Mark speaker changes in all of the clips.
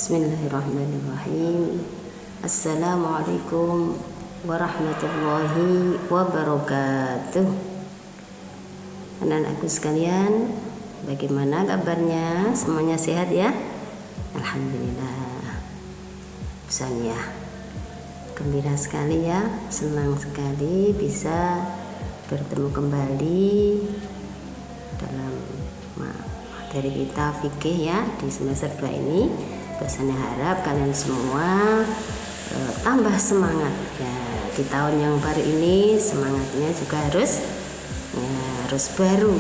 Speaker 1: Bismillahirrahmanirrahim. Assalamualaikum warahmatullahi wabarakatuh. Anak-anakku sekalian, bagaimana kabarnya? Semuanya sehat ya? Alhamdulillah. Pesan ya, gembira sekali ya, senang sekali bisa bertemu kembali dalam materi kita fikih ya di semester 2 ini. Pesannya harap kalian semua tambah semangat ya di tahun yang baru ini. Semangatnya juga harus baru,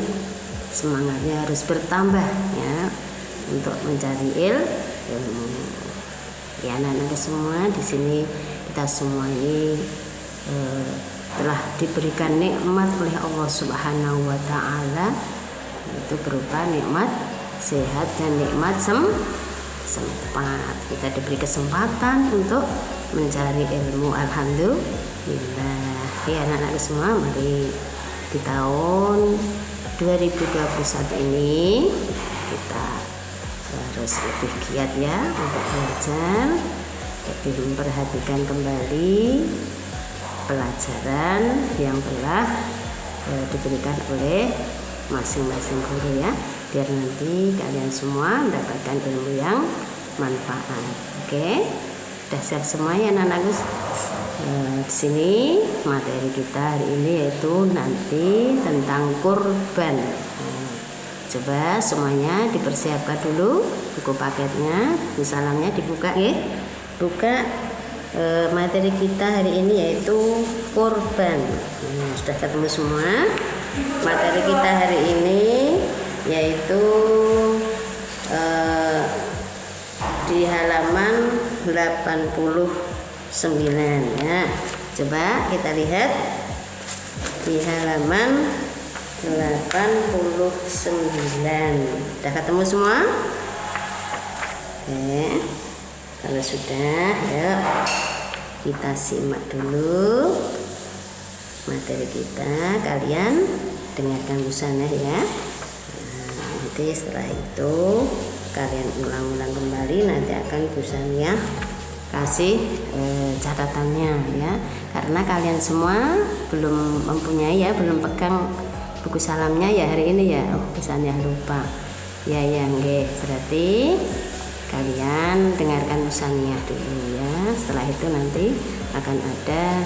Speaker 1: semangatnya harus bertambah ya untuk mencari ilmu. Ya anak-anak semua di sini, kita semua ini telah diberikan nikmat oleh Allah Subhanahu wa taala, itu berupa nikmat sehat dan nikmat sempat. Kita diberi kesempatan untuk mencari ilmu. Alhamdulillah ya anak-anak semua. Mari di tahun 2021 ini kita harus lebih giat ya untuk belajar, lebih memperhatikan kembali pelajaran yang telah diberikan oleh masing-masing guru ya, biar nanti kalian semua mendapatkan ilmu yang manfaat. Oke, udah siap semua ya anak-anakku? Di sini materi kita hari ini yaitu nanti tentang kurban. Coba semuanya dipersiapkan dulu buku paketnya, buku salamnya dibuka ya. Buka materi kita hari ini yaitu kurban. Sudah ketemu semua? Materi kita hari ini yaitu di halaman 89 ya. Coba kita lihat di halaman 89. Sudah ketemu semua? Oke. Kalau sudah, ya kita simak dulu materi kita. Kalian dengarkan busana ya. Nanti setelah itu kalian ulang-ulang kembali, nanti akan busanya kasih catatannya ya, karena kalian semua belum mempunyai ya, belum pegang buku salamnya ya hari ini ya. Busanya lupa ya berarti kalian dengarkan busanya dulu ya. Setelah itu nanti akan ada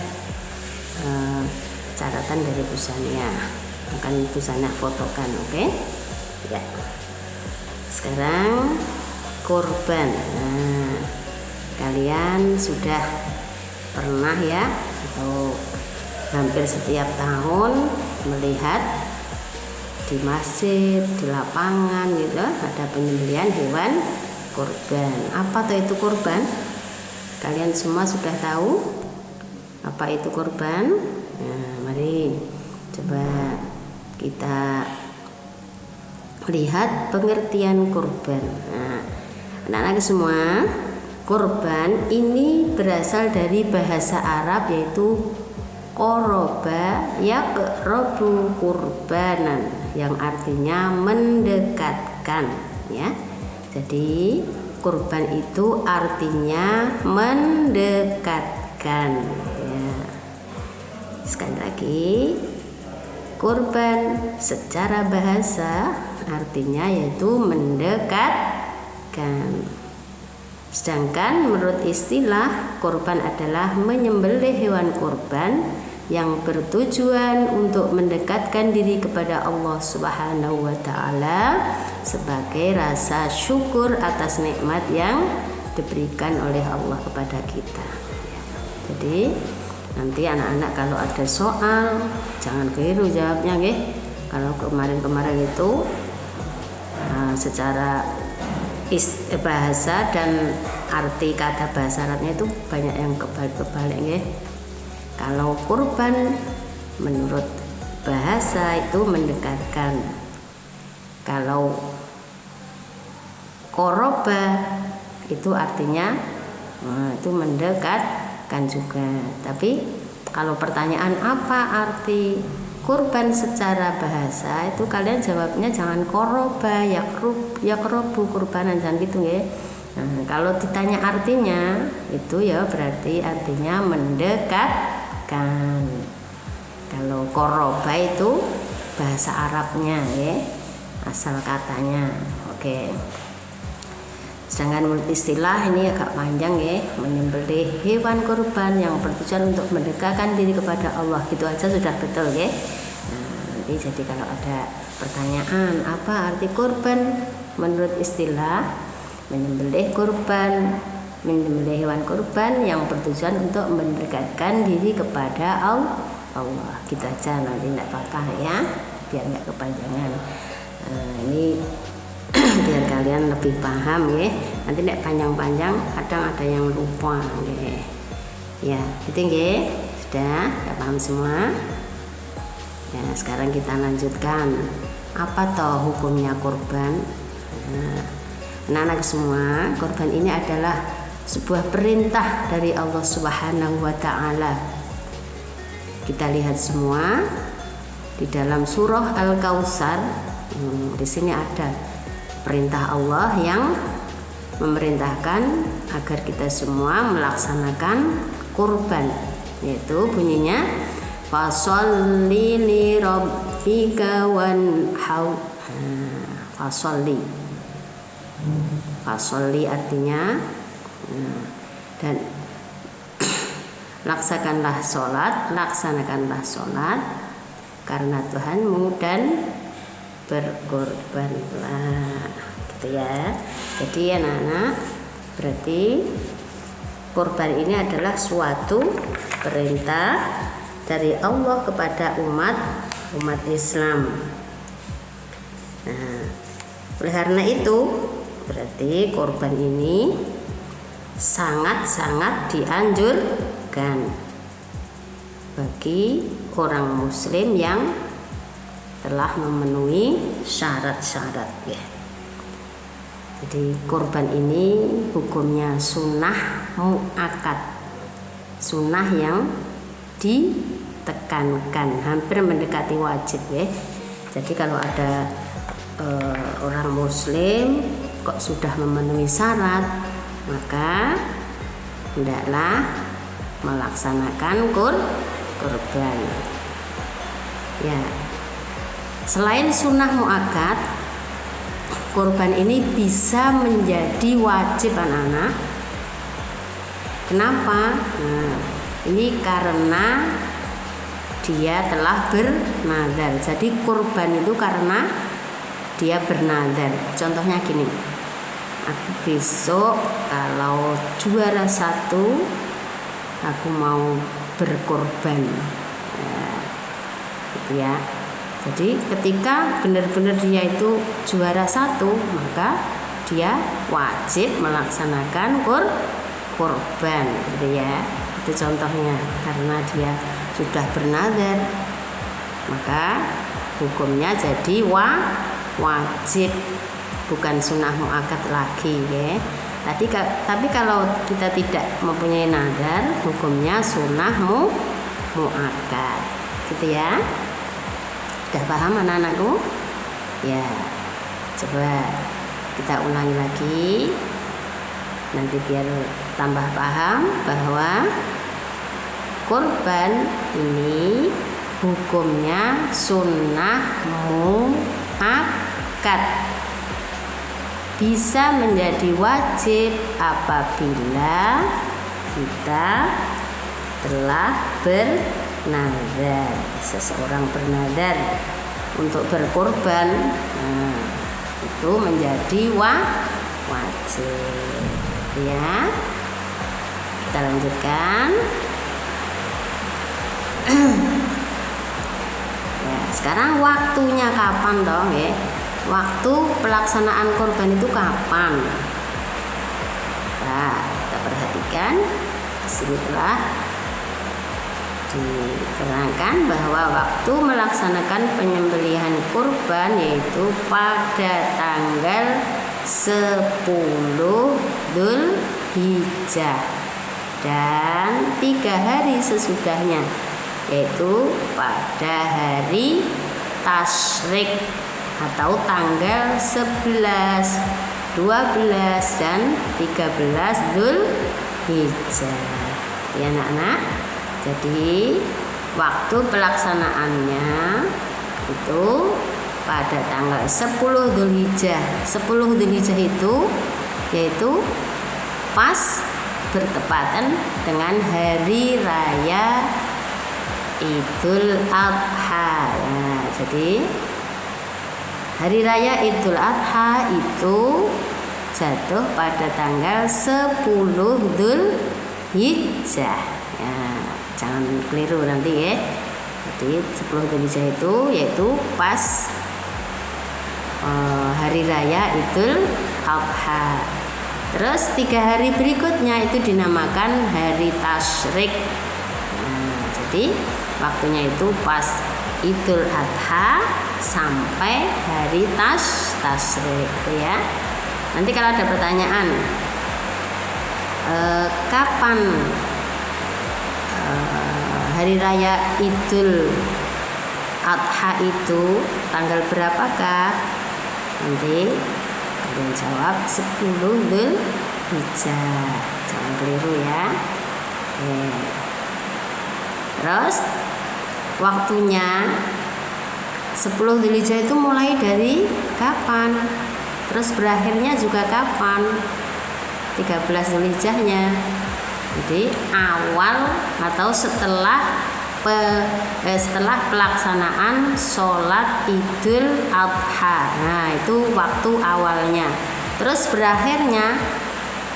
Speaker 1: catatan dari busanya, akan busanya fotokan. Oke ya. Sekarang kurban. Kalian sudah pernah ya atau hampir setiap tahun melihat di masjid, di lapangan gitu ada penyembelihan hewan kurban. Apa tuh itu kurban? Kalian semua sudah tahu apa itu kurban? Mari coba kita lihat pengertian kurban. Anak-anak semua, kurban ini berasal dari bahasa Arab yaitu qoroba yaqrobu kurbanan, yang artinya mendekatkan ya. Jadi kurban itu artinya mendekatkan ya. Sekali lagi, kurban secara bahasa artinya yaitu mendekatkan. Sedangkan menurut istilah, kurban adalah menyembelih hewan kurban yang bertujuan untuk mendekatkan diri kepada Allah Subhanahu wa taala sebagai rasa syukur atas nikmat yang diberikan oleh Allah kepada kita. Jadi nanti anak-anak kalau ada soal jangan keliru jawabnya nggih. Kalau kemarin itu secara bahasa dan arti kata bahasa Arabnya itu banyak yang kebalik-kebalik ya. Kalau kurban menurut bahasa itu mendekatkan. Kalau koroba itu artinya itu mendekatkan juga. Tapi kalau pertanyaan apa arti kurban secara bahasa, itu kalian jawabnya jangan koroba yakrobu kurbanan, jangan gitu ya. Nah, kalau ditanya artinya itu ya berarti artinya mendekatkan. Kalau koroba itu bahasa Arabnya ya, asal katanya. Oke. Sedangkan menurut istilah ini agak panjang ya, menyembelih hewan kurban yang bertujuan untuk mendekatkan diri kepada Allah, gitu aja sudah betul ya. Nah, nanti jadi kalau ada pertanyaan apa arti kurban menurut istilah, menyembelih hewan kurban yang bertujuan untuk mendekatkan diri kepada Allah, gitu aja, nanti tidak apa-apa ya, biar nggak kepanjangan. Ini biar kalian lebih paham ya, nanti tidak panjang-panjang, kadang ada yang lupa ya, itu ya, sudah paham semua ya. Sekarang kita lanjutkan, apa toh hukumnya kurban. Anak-anak semua, kurban ini adalah sebuah perintah dari Allah Subhanahu wa Ta'ala. Kita lihat semua di dalam surah Al-Kautsar. Di sini ada perintah Allah yang memerintahkan agar kita semua melaksanakan kurban, yaitu bunyinya fasholli li rabbika wanhar. Fasholli artinya dan laksanakanlah sholat karena Tuhanmu dan berkorbanlah, gitu ya. Jadi anak-anak, berarti kurban ini adalah suatu perintah dari Allah kepada umat Islam. Nah, oleh karena itu berarti kurban ini sangat-sangat dianjurkan bagi orang muslim yang telah memenuhi syarat-syarat ya. Jadi kurban ini hukumnya sunnah muakkad, sunnah yang ditekankan, hampir mendekati wajib ya. Jadi kalau ada orang muslim kok sudah memenuhi syarat, maka hendaklah melaksanakan kurban ya. Selain sunnah muakkad, kurban ini bisa menjadi wajib anak-anak. Kenapa? Nah, ini karena dia telah bernazar. Jadi kurban itu karena dia bernazar. Contohnya gini, aku besok kalau juara 1 aku mau berkorban gitu ya. Jadi ketika benar-benar dia itu juara 1, maka dia wajib melaksanakan kurban gitu ya. Itu contohnya, karena dia sudah bernazar maka hukumnya jadi wajib, bukan sunnah muakkad lagi ya. Tapi kalau kita tidak mempunyai nazar, hukumnya sunnah muakkad gitu ya. Sudah paham anak-anakku? Ya, coba kita ulangi lagi nanti biar tambah paham bahwa kurban ini hukumnya sunnah muakkad, bisa menjadi wajib apabila kita telah bernazar. Seseorang bernazar untuk berkorban, itu menjadi wajib ya. Kita lanjutkan ya. Sekarang waktunya kapan dong ya? Waktu pelaksanaan kurban itu kapan? Nah, kita perhatikan di sini telah diterangkan bahwa waktu melaksanakan penyembelihan kurban yaitu pada tanggal 10 Dzulhijjah dan 3 hari sesudahnya, yaitu pada hari Tasyrik atau tanggal 11 12 dan 13 Dzulhijjah. Ya anak-anak. Jadi waktu pelaksanaannya itu pada tanggal 10 Dzulhijjah. 10 Dzulhijjah itu yaitu pas bertepatan dengan hari raya Idul Adha. Nah, jadi hari raya Idul Adha itu jatuh pada tanggal 10 Dzulhijjah. Ya, jangan keliru nanti ya. Jadi 10 Dzulhijjah itu yaitu pas hari raya Idul Adha. Terus 3 hari berikutnya itu dinamakan hari Tasyrik. Nah, jadi waktunya itu pas Idul Adha sampai hari Tasyrik ya. Nanti kalau ada pertanyaan kapan hari raya Idul Adha itu, tanggal berapakah? Nanti kalian jawab 10 Dzulhijjah. Jangan keliru ya. Terus waktunya 10 Dzulhijjah itu mulai dari kapan? Terus berakhirnya juga kapan? 13 Dzulhijjahnya. Jadi awal atau setelah pelaksanaan sholat Idul Adha. Nah, itu waktu awalnya. Terus berakhirnya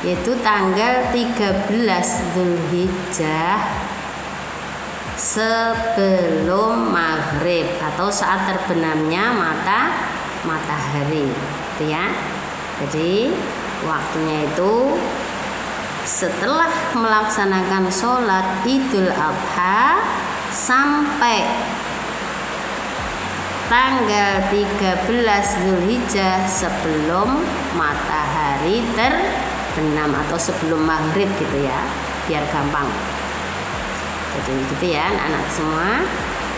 Speaker 1: yaitu tanggal 13 Dzulhijjah sebelum maghrib atau saat terbenamnya matahari, gitu ya. Jadi waktunya itu setelah melaksanakan sholat Idul Adha sampai tanggal 13 Dzulhijjah sebelum matahari terbenam atau sebelum maghrib gitu ya, biar gampang. Jadi gitu ya anak-anak semua.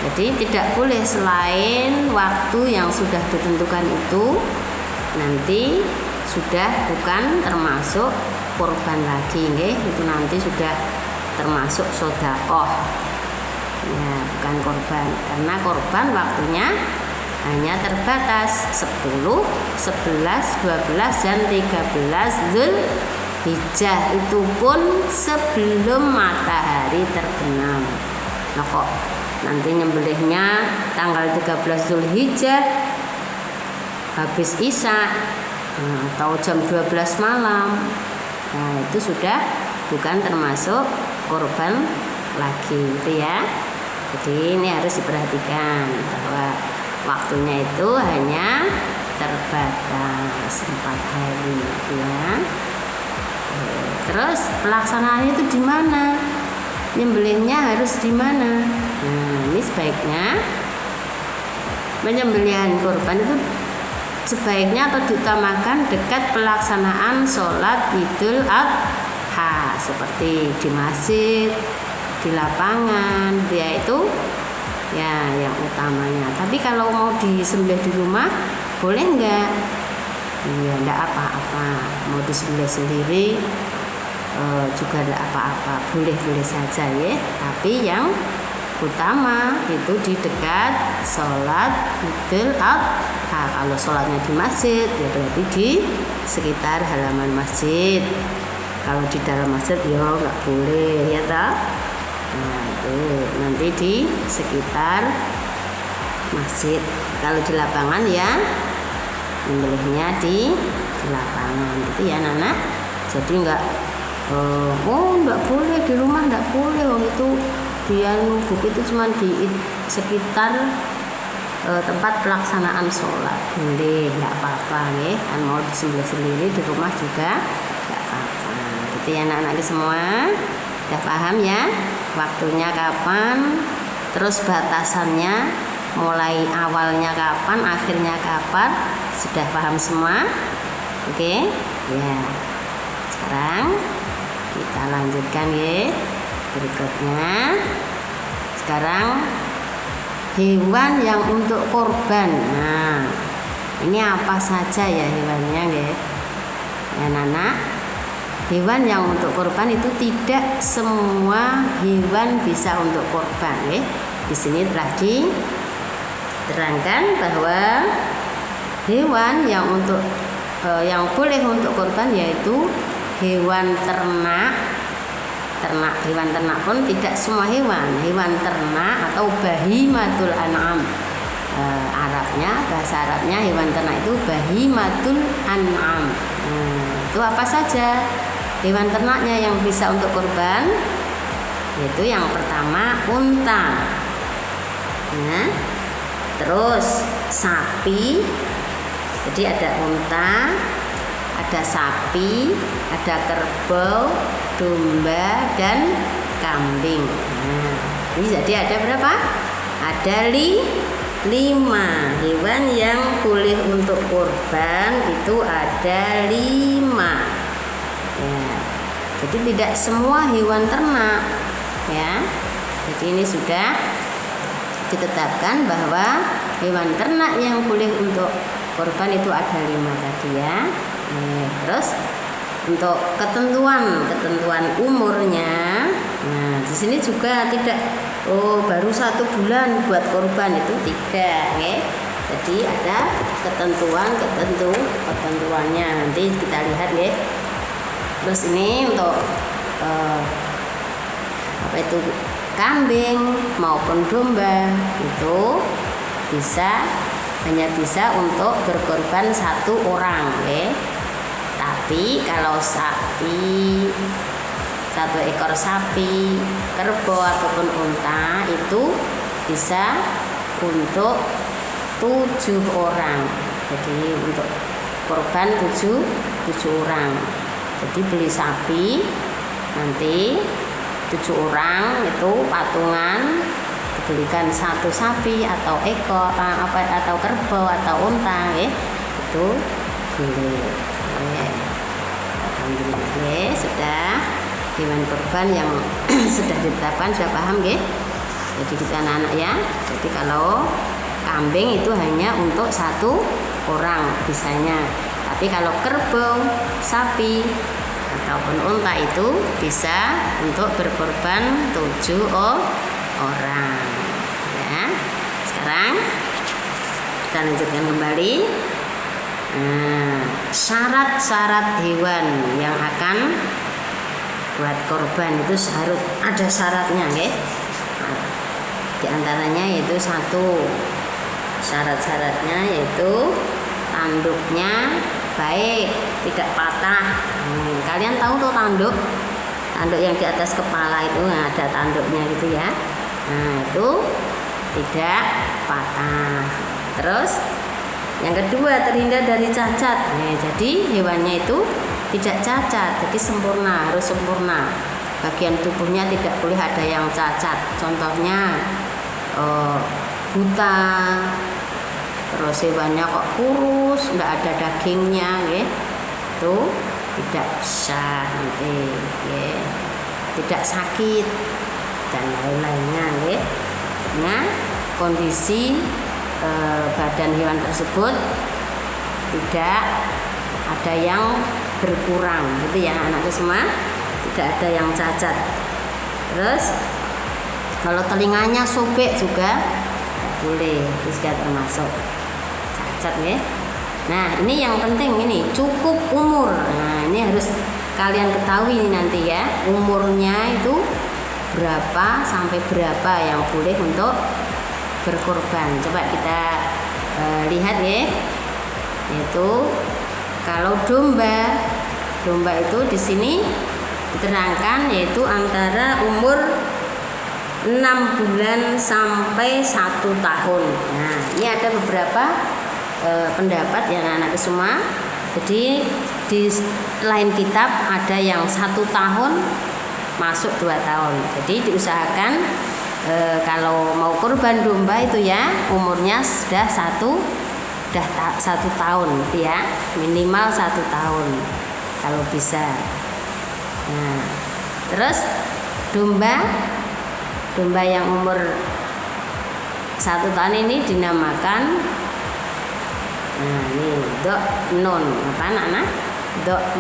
Speaker 1: Jadi tidak boleh selain waktu yang sudah ditentukan itu, nanti sudah bukan termasuk kurban lagi, itu nanti sudah termasuk sedekah. Ya, bukan korban, karena korban waktunya hanya terbatas 10, 11, 12 dan 13 Dzulhijjah, itu pun sebelum matahari terbenam. Nah kok nanti nyembelihnya tanggal 13 Dzulhijjah habis Isya atau jam 12 malam. Nah, itu sudah bukan termasuk korban lagi, gitu ya. Jadi ini harus diperhatikan bahwa waktunya itu hanya terbatas 4 hari, gitu ya. Terus pelaksanaannya itu di mana? Nyembelihnya harus di mana? Nah, ini sebaiknya penyembelihan kurban itu sebaiknya atau diutamakan dekat pelaksanaan sholat Idul Adha, seperti di masjid, di lapangan, dia itu ya yang utamanya. Tapi kalau mau disembelih di rumah boleh enggak? Iya, enggak apa-apa. Mau disembelih sendiri juga enggak apa-apa, boleh-boleh saja ya. Tapi yang utama itu di dekat sholat Idul Adha. Kalau sholatnya di masjid ya berarti di sekitar halaman masjid. Kalau di dalam masjid ya nggak boleh ya toh. Nah itu nanti di sekitar masjid. Kalau di lapangan ya nyembelihnya di lapangan gitu ya anak-anak. Jadi nggak nggak boleh di rumah, nggak boleh. Itu dia nubuk itu cuma di sekitar tempat pelaksanaan sholat, boleh, nggak apa-apa nih. Kan mau disembelih sendiri di rumah juga nggak apa-apa. Gitu ya anak-anak semua, udah paham ya waktunya kapan, terus batasannya mulai awalnya kapan, akhirnya kapan, sudah paham semua? Oke, ya. Sekarang kita lanjutkan ya berikutnya. Sekarang hewan yang untuk korban. Nah, ini apa saja ya hewannya ya? ya anak-anak. Hewan yang untuk korban itu tidak semua hewan bisa untuk korban, ya. Di sini telah diterangkan bahwa hewan yang yang boleh untuk korban yaitu hewan ternak. Hewan ternak pun tidak semua hewan ternak atau bahimatul an'am. Bahasa Arabnya hewan ternak itu bahimatul an'am. Itu apa saja hewan ternaknya yang bisa untuk korban? Yaitu yang pertama unta, terus sapi. Jadi ada unta, ada sapi, ada kerbau, domba, dan kambing. Ini jadi ada berapa? Ada 5 hewan yang boleh untuk kurban, itu ada 5. Ya. Jadi tidak semua hewan ternak, ya. Jadi ini sudah ditetapkan bahwa hewan ternak yang boleh untuk korban itu ada 5 tadi, ya. Terus untuk ketentuan umurnya, nah di sini juga tidak baru 1 bulan buat korban, itu tidak, ya. Jadi ada ketentuannya, nanti kita lihat, ya. Terus ini untuk kambing maupun domba itu hanya bisa untuk berkorban 1 orang, ya. Tapi kalau 1 ekor sapi, kerbau ataupun unta itu bisa untuk 7 orang. Jadi untuk korban 7 orang. Jadi beli sapi nanti 7 orang itu patungan, dibelikan 1 sapi atau ekor atau kerbau atau unta, ya. Itu boleh. Alhamdulillah, sudah hewan korban yang sudah ditetapkan, sudah paham, ya. Jadi kita anak-anak, ya. Jadi kalau kambing itu hanya untuk 1 orang bisanya. Tapi kalau kerbau, sapi ataupun unta itu bisa untuk berkorban 7 orang. Ya. Sekarang kita lanjutkan kembali. Syarat-syarat hewan yang akan buat korban itu harus ada syaratnya, ya. Di antaranya yaitu 1, syarat-syaratnya yaitu tanduknya baik, tidak patah. Kalian tahu tuh tanduk yang di atas kepala itu, ada tanduknya gitu, ya. Nah, itu tidak patah. Terus yang kedua, terhindar dari cacat. Jadi hewannya itu tidak cacat, jadi harus sempurna. Bagian tubuhnya tidak boleh ada yang cacat. Contohnya buta, terus hewannya kok kurus, tidak ada dagingnya, ya. Itu tidak sah nanti, ya. Tidak sakit dan lain-lainnya, ya. Nah, kondisi badan hewan tersebut tidak ada yang berkurang, gitu, ya anakku semua, tidak ada yang cacat. Terus kalau telinganya sobek juga tidak boleh, itu sudah termasuk cacat, ya. Nah, ini yang penting, ini cukup umur. Nah, ini harus kalian ketahui nanti, ya, umurnya itu berapa sampai berapa yang boleh untuk berkorban. Coba kita lihat, ya. Yaitu kalau domba itu di sini diterangkan yaitu antara umur 6 bulan sampai 1 tahun. Nah, ini ada beberapa pendapat, ya anak-anak semua. Jadi di lain kitab ada yang 1 tahun masuk 2 tahun. Jadi diusahakan kalau mau kurban domba itu, ya, umurnya sudah 1 tahun, gitu, ya, minimal 1 tahun kalau bisa. Nah, terus domba yang umur 1 tahun ini dinamakan, nah ini dok non apa anak-anak?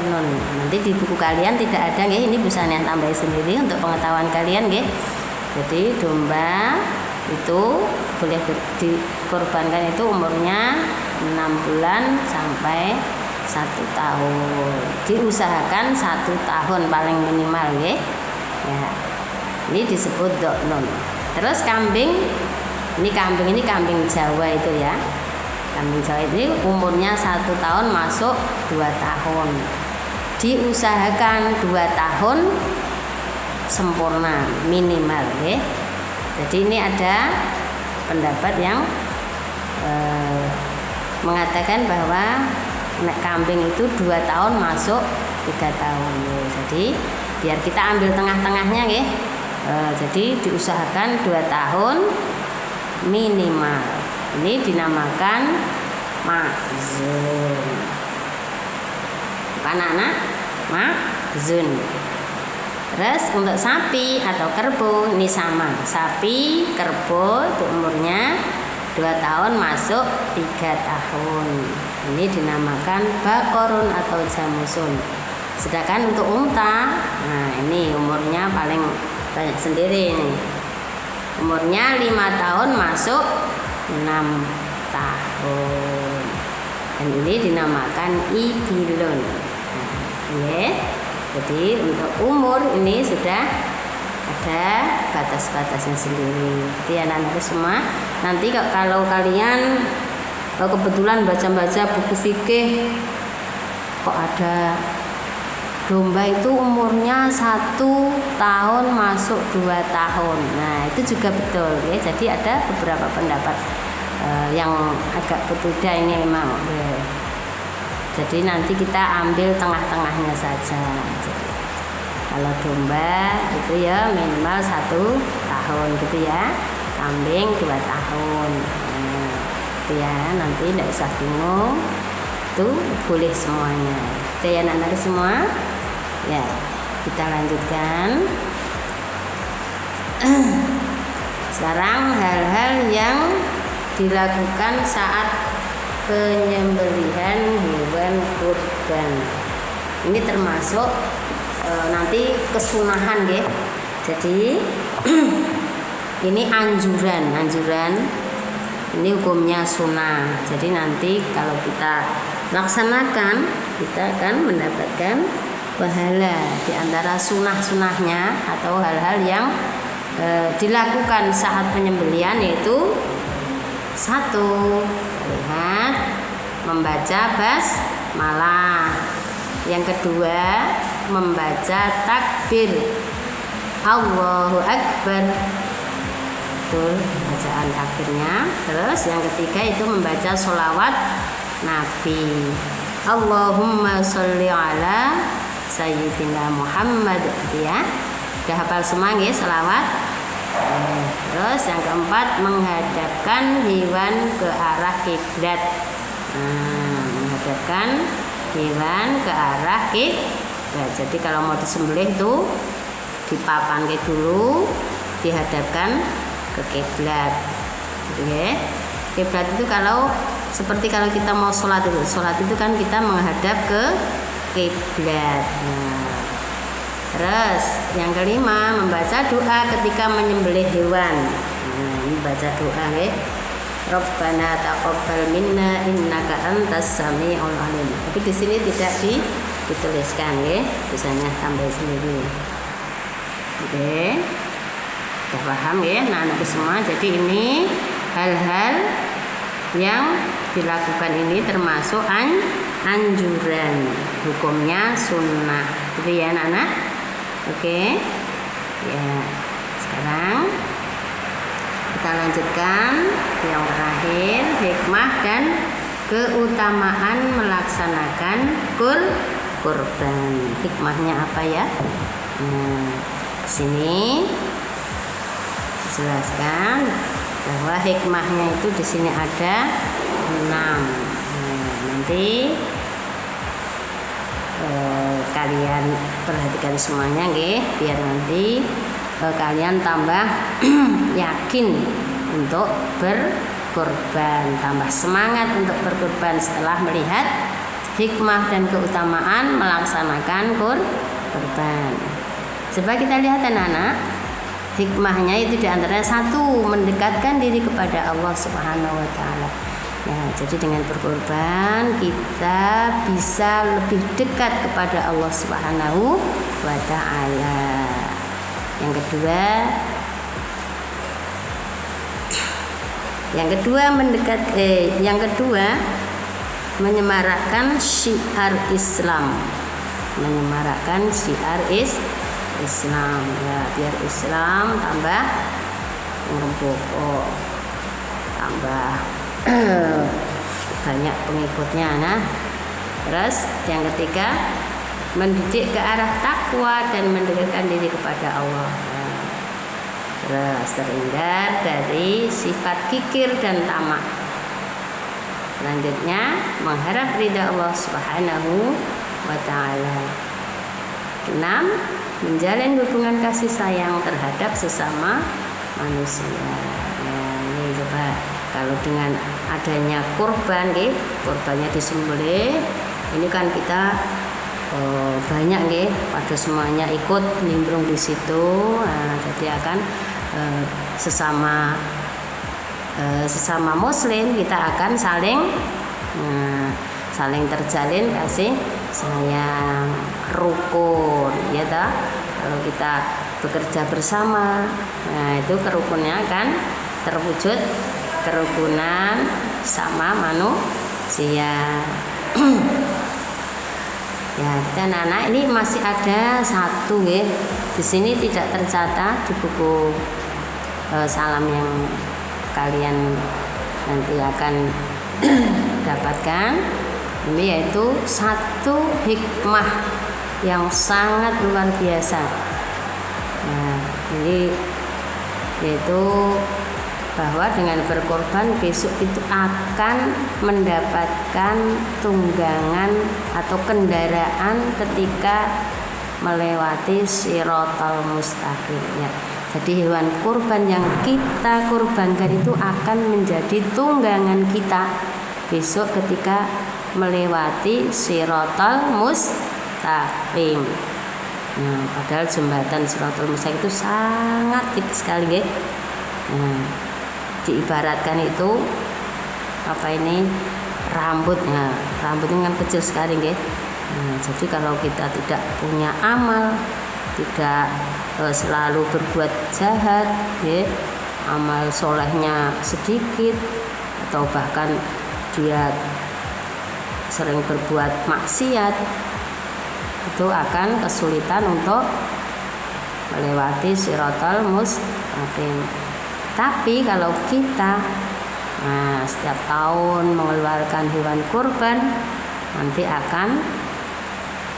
Speaker 1: Nun. Nanti di buku kalian tidak ada nggih, ini busana yang tambah sendiri untuk pengetahuan kalian nggih. Jadi domba itu boleh dikorbankan itu umurnya 6 bulan sampai 1 tahun. Diusahakan 1 tahun paling minimal nggih. Ya. Ini disebut Nun. Terus kambing ini kambing Jawa itu ya. Kambing Jawa ini umurnya 1 tahun masuk 2 tahun. Diusahakan 2 tahun sempurna minimal ya. Jadi ini ada pendapat yang mengatakan bahwa kambing itu 2 tahun masuk 3 tahun. Jadi biar kita ambil tengah-tengahnya ya. Jadi diusahakan 2 tahun minimal. Ini dinamakan ma'zun. Anak-anak ma'zun. Terus untuk sapi atau kerbau ini sama. Sapi, kerbau itu umurnya 2 tahun masuk 3 tahun. Ini dinamakan bakorun atau jamusun. Sedangkan untuk unta, nah ini umurnya paling banyak sendiri ini. Umurnya 5 tahun masuk 6 tahun. Dan ini dinamakan ibilun. Ya. Jadi untuk umur ini sudah ada batas-batasnya sendiri. Jadi anak-anak semua, nanti kalau kalian kebetulan baca-baca buku fikih kok ada domba itu umurnya 1 tahun masuk 2 tahun. Nah itu juga betul ya. Jadi ada beberapa pendapat yang agak berbeda ini memang. Jadi nanti kita ambil tengah-tengahnya saja. Jadi, kalau domba itu ya minimal 1 tahun gitu ya. Kambing 2 tahun. Nah, itu ya, nanti tidak usah bingung. Itu boleh semuanya. Itu ya anak-anak semua. Ya, kita lanjutkan. Sekarang hal-hal yang dilakukan saat penyembelihan hewan kurban. Ini termasuk nanti kesunahan ya. Jadi ini anjuran. Ini hukumnya sunnah. Jadi nanti kalau kita laksanakan, kita akan mendapatkan pahala. Di antara sunnah-sunnahnya atau hal-hal yang dilakukan saat penyembelihan yaitu 1. Lihat, membaca basmalah. Yang kedua, membaca takbir Allahu Akbar. Betul bacaan takbirnya. Terus yang ketiga itu membaca sholawat Nabi. Allahumma sholli ala Sayyidina Muhammad ya. Sudah hafal semua ya sholawat. Terus yang keempat, menghadapkan hewan ke arah kiblat. Menghadapkan hewan ke arah kiblat. Jadi kalau mau disembelih tuh dipapankan dulu, dihadapkan ke kiblat. Gitu ya. Kiblat itu kalau seperti kalau kita mau sholat itu kan kita menghadap ke kiblat. Terus yang kelima, membaca doa ketika menyembelih hewan. Ini baca doa ya. Rabbana taqabbal minna innaka antas samiul alim. Tapi di sini tidak dituliskan ya, biasanya tambah sendiri. Oke. Sudah paham ya anak-anak semua. Jadi ini hal-hal yang dilakukan ini termasuk anjuran, hukumnya sunnah. Gitu ya anak-anak. Oke. Ya. Sekarang kita lanjutkan yang terakhir, hikmah dan keutamaan melaksanakan kurban. Hikmahnya apa ya? Sini dijelaskan bahwa hikmahnya itu di sini ada 6. Nanti kalian perhatikan semuanya nggih, biar nanti kalian tambah yakin untuk berkorban, tambah semangat untuk berkorban setelah melihat hikmah dan keutamaan melaksanakan kurban. Coba kita lihat anak-anak, hikmahnya itu diantaranya satu, mendekatkan diri kepada Allah Subhanahu wa Ta'ala. Ya, jadi dengan berkorban kita bisa lebih dekat kepada Allah Subhanahu wa Ta'ala. Yang kedua menyemarakkan syiar Islam. Islam ya, biar Islam tambah ngerembuk, tambah banyak pengikutnya. Nah, terus yang ketiga mendidik ke arah takwa dan mendekatkan diri kepada Allah. Nah, terus terhindar dari sifat kikir dan tamak. Selanjutnya mengharap ridha Allah Subhanahu wa Ta'ala. 6. Menjalin hubungan kasih sayang terhadap sesama manusia. Nah, ini coba kalau dengan adanya kurban, kurbannya disembelih, ini kan kita banyak pada semuanya ikut nimbrung di situ. Nah, jadi akan sesama muslim kita akan saling terjalin kasih sayang, rukun, ya toh. Kalau kita bekerja bersama, nah itu kerukunnya akan terwujud, kerukunan sama manusia. Ya, kita anak-anak ini masih ada satu di sini tidak tercatat di buku salam yang kalian nanti akan dapatkan. Ini yaitu satu hikmah yang sangat luar biasa. Nah, ini yaitu bahwa dengan berkorban besok itu akan mendapatkan tunggangan atau kendaraan ketika melewati Shiratal Mustaqim. Ya. Jadi hewan kurban yang kita kurbankan itu akan menjadi tunggangan kita besok ketika melewati Shiratal Mustaqim. Nah, padahal jembatan Shiratal Mustaqim itu sangat tipis sekali, Nah, diibaratkan itu rambutnya kan kecil sekali, Nah, jadi kalau kita tidak punya amal, tidak selalu berbuat jahat, amal solehnya sedikit atau bahkan dia sering berbuat maksiat, itu akan kesulitan untuk melewati Shiratal Mustaqim. Tapi kalau kita setiap tahun mengeluarkan hewan kurban, nanti akan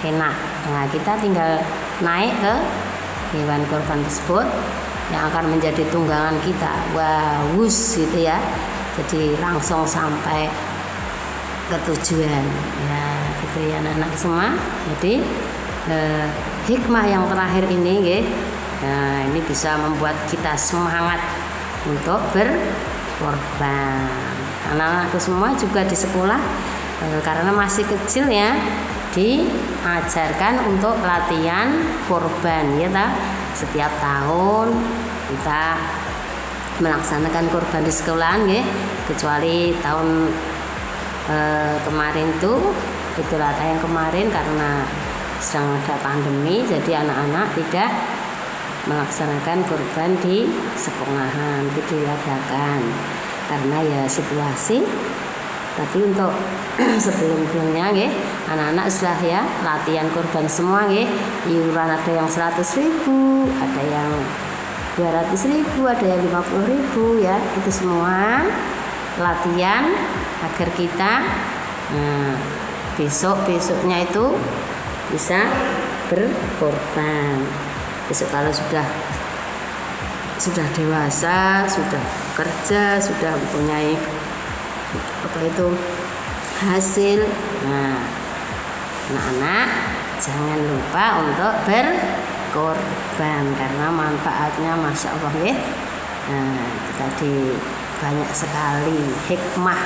Speaker 1: enak. Nah, kita tinggal naik ke hewan kurban tersebut yang akan menjadi tunggangan kita. Gitu ya. Jadi langsung sampai ke tujuan. Ya, gitu ya anak-anak semua. Jadi hikmah yang terakhir ini, nah, ini bisa membuat kita semangat untuk berkorban. Anak-anakku semua juga di sekolah karena masih kecil ya, diajarkan untuk latihan korban, ya tak? Setiap tahun kita melaksanakan korban di sekolahan, kecuali tahun kemarin itu latihan kemarin karena sedang ada pandemi, jadi anak-anak tidak melaksanakan kurban di sekolahan, itu diadakan karena ya situasi. Tapi untuk sebelumnya anak-anak sudah ya latihan kurban semua, iuran ada yang 100.000, ada yang 200.000, ada yang 50.000, ya itu semua latihan agar kita besoknya itu bisa berkorban. Besok kalau sudah dewasa, sudah kerja, sudah mempunyai hasil. Nah, anak-anak jangan lupa untuk berkorban karena manfaatnya Masya Allah, Nah, tadi banyak sekali hikmah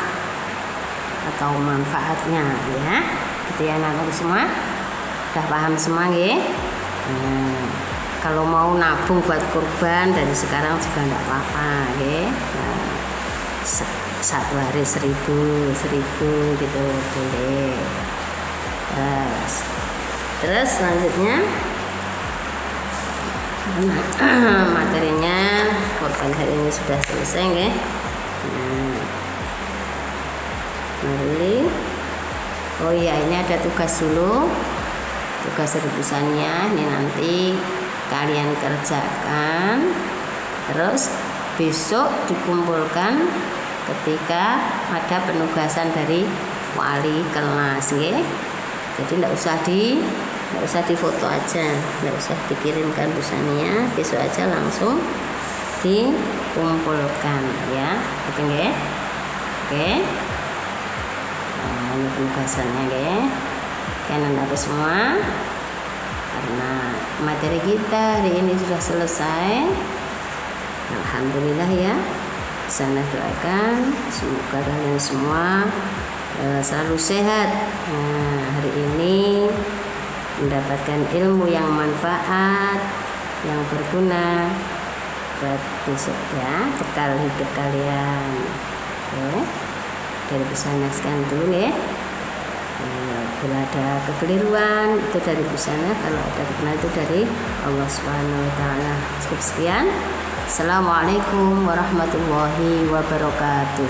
Speaker 1: atau manfaatnya, ya. Gitu ya anak-anak semua. Udah paham semua nggih? Kalau mau nabung buat kurban dari sekarang juga enggak apa-apa nggih. Satu hari 1.000 gitu boleh. Terus selanjutnya materinya kurban hari ini sudah selesai nggih. Mari. Oh iya, ini ada tugas dulu. Tugas rebusannya ini nanti kalian kerjakan. Terus besok dikumpulkan ketika ada penugasan dari wali kelas nggih. Jadi enggak usah difoto aja, enggak usah dikirimkan busanya, besok aja langsung dikumpulkan ya. Oke nggih? Oke. Nah, ini penugasannya nggih. Kan anak semua. Karena materi kita hari ini sudah selesai. Alhamdulillah ya. Saya doakan semoga kalian semua selalu sehat. Hari ini mendapatkan ilmu yang manfaat, yang berguna buat besok ya, bekal hidup kalian. Oke. Dari busana sekian dulu ya. Bila ada kekeliruan itu dari busana, kalau ada kekeliruan itu dari Allah Subhanahu wa taala. Cukup sekian. Assalamualaikum warahmatullahi wabarakatuh.